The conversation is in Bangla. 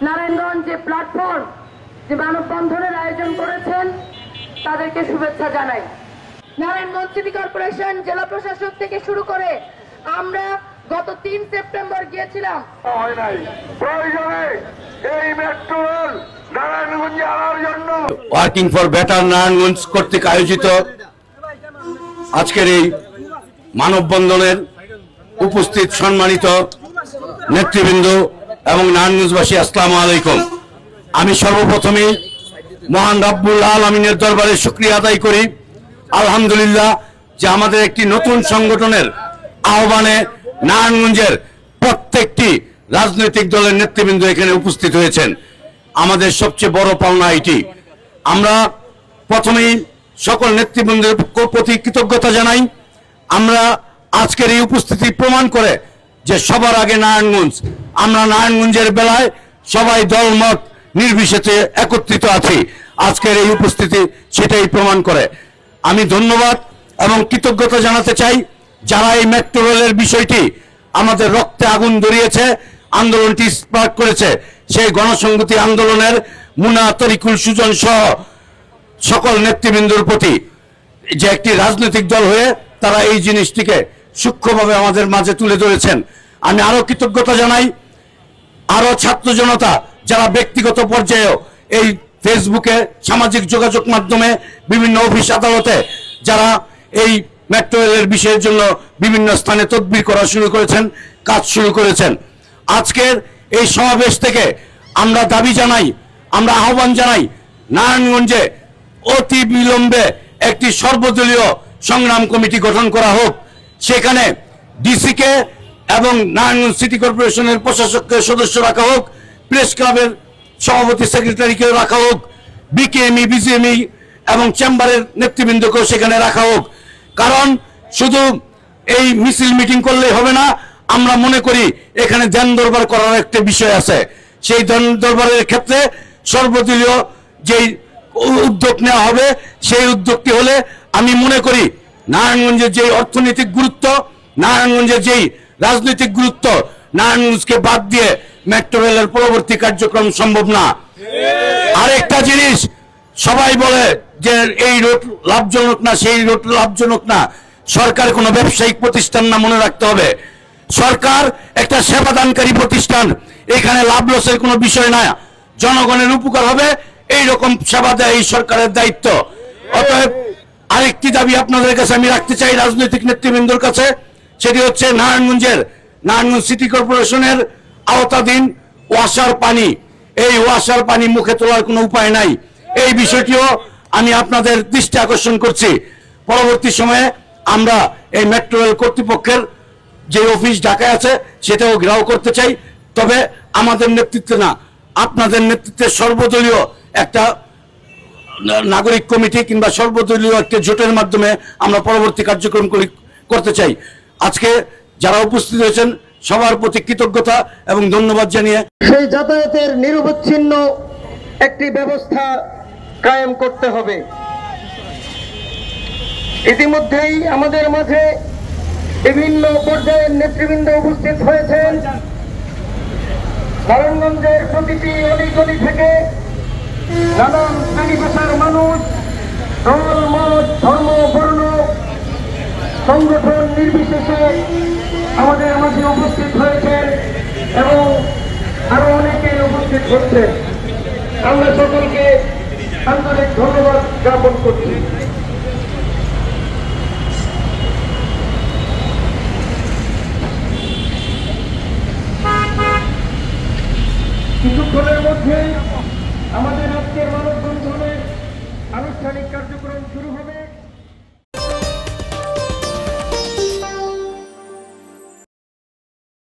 নারায়ণগঞ্জ যে প্ল্যাটফর্ম যে মানববন্ধনের আয়োজন করেছেন তাদেরকে শুভেচ্ছা জানাই। নারায়ণগঞ্জ সিটি কর্পোরেশন, জেলা প্রশাসক থেকে শুরু করে আমরা গত 3 সেপ্টেম্বর গিয়েছিলাম। ওয়ার্কিং ফর বেটার নারায়ণগঞ্জ কর্তৃক আয়োজিত আজকের এই মানববন্ধনের উপস্থিত সম্মানিত নেতৃবৃন্দ এবং নারায়ণগঞ্জবাসী, আসসালামু আলাইকুম। আমি সর্বপ্রথমে মহান রাব্বুল আলামিনের দরবারে শুকরিয়া আদায় করি, আলহামদুলিল্লাহ, যে আমাদের একটি নতুন সংগঠনের আহ্বানে নারায়ণগঞ্জের প্রত্যেকটি রাজনৈতিক দলের নেতৃবৃন্দ এখানে উপস্থিত হয়েছেন। আমাদের সবচেয়ে বড় পাওনা এটি। আমরা প্রথমেই সকল নেতৃবৃন্দের প্রতি কৃতজ্ঞতা জানাই। আমরা আজকের এই উপস্থিতি প্রমাণ করে যে সবার আগে নারায়ণগঞ্জ, আমরা নারায়ণগঞ্জের বেলায় সবাই দলমত নির্বিশেষে একত্রিত আছি। আজকের এই উপস্থিতি সেটাই প্রমাণ করে। আমি ধন্যবাদ এবং কৃতজ্ঞতা জানাতে চাই যারা এই মেট্রো রেলের বিষয়টি আমাদের রক্তে আগুন ধরিয়েছে, আন্দোলনটি স্পার্ক করেছে। সেই গণসংহতি আন্দোলনের মুনা, তরিকুল, সুজন সহ সকল নেতৃবৃন্দর প্রতি, যে একটি রাজনৈতিক দল হয়ে তারা এই জিনিসটিকে সূক্ষ্মভাবে আমাদের মাঝে তুলে ধরেছেন। আমি আরো কৃতজ্ঞতা জানাই আরো ছাত্র জনতা যারা ব্যক্তিগত পর্যায়েও এই ফেসবুকে, সামাজিক যোগাযোগ মাধ্যমে, বিভিন্ন অফিস আদালতে যারা এই মেট্রো রেলের বিষয়ের জন্য বিভিন্ন স্থানে তদবির করা শুরু করেছেন, কাজ শুরু করেছেন। আজকের এই সমাবেশ থেকে আমরা দাবি জানাই, আমরা আহ্বান জানাই, নারায়ণগঞ্জে অতি বিলম্বে একটি সর্বদলীয় সংগ্রাম কমিটি গঠন করা হোক। সেখানে ডিসিকে এবং নারায়ণগঞ্জ সিটি কর্পোরেশনের প্রশাসককে সদস্য রাখা হোক, প্রেস ক্লাবের সভাপতি সেক্রেটারিকে রাখা হোক, বিকেএমই, বিজিএমই এবং চেম্বারের নেতৃবৃন্দকেও সেখানে রাখা হোক। কারণ শুধু এই মিছিল মিটিং করলেই হবে না। আমরা মনে করি এখানে ধ্যান দরবার করার একটা বিষয় আছে। সেই ধ্যান দরবারের ক্ষেত্রে সর্বদলীয় যেই উদ্যোগ নেওয়া হবে, সেই উদ্যোগটি হলে আমি মনে করি নারায়ণগঞ্জের যেই অর্থনৈতিক গুরুত্ব, নারায়ণগঞ্জের যেই রাজনৈতিক গুরুত্ব, নারায়ণগঞ্জকে বাদ দিয়ে মেট্রো রেলের পরবর্তী কার্যক্রম সম্ভব না। আরেকটা জিনিস, সবাই বলে যে এই রুট লাভজনক না, সেই রুট লাভজনক না। সরকার কোনো ব্যবসায়িক প্রতিষ্ঠান না, মনে রাখতে হবে সরকার একটা সেবাদানকারী প্রতিষ্ঠান। এখানে লাভ লসের কোনো বিষয় না, জনগণের উপকার হবে এইরকম সেবা দেয় এই সরকারের দায়িত্ব। অতএব আরেকটি দাবি আপনাদের কাছে আমি রাখতে চাই, রাজনৈতিক নেতৃবৃন্দর কাছে, সেটি হচ্ছে নারায়ণগঞ্জ সিটি কর্পোরেশনের আওতাধীন ওয়াসার পানি, এই ওয়াসার পানি মুখে তোলার কোনো উপায় নাই। এই বিষয়টিও আমি আপনাদের দৃষ্টি আকর্ষণ করছি। পরবর্তী সময়ে আমরা এই মেট্রো রেল কর্তৃপক্ষের যে অফিস ঢাকায় আছে সেটাও ঘেরাও করতে চাই। তবে আমাদের নেতৃত্বে না, আপনাদের নেতৃত্বে সর্বদলীয় একটা নাগরিক কমিটি কিংবা সর্বদলীয় একটা জোটের মাধ্যমে আমরা পরবর্তী কার্যক্রম করতে চাই। আজকে যারা উপস্থিত হয়েছেন সবার প্রতি কৃতজ্ঞতা এবং ধন্যবাদ জানিয়ে সেই যাতায়াতের নিরবচ্ছিন্ন একটি ব্যবস্থা কায়েম করতে হবে। ইতিমধ্যেই আমাদের মাঝে বিভিন্ন পর্যায়ের নেতৃবৃন্দ উপস্থিত হয়েছেন। নারায়ণগঞ্জের প্রতিটি অলিগলি থেকে নানান শ্রেণী পেশার মানুষ, দল, মত, ধর্ম, বর্ণ, সংগঠন নির্বিশেষে আমাদের মাঝে উপস্থিত হয়েছেন এবং আরো অনেকে উপস্থিত হচ্ছেন। আমরা সকলকে আন্তরিক ধন্যবাদ জ্ঞাপন করছি। কিছুক্ষণের মধ্যে আমাদের আজকের মানববন্ধনের আনুষ্ঠানিক কার্যক্রম শুরু হবে।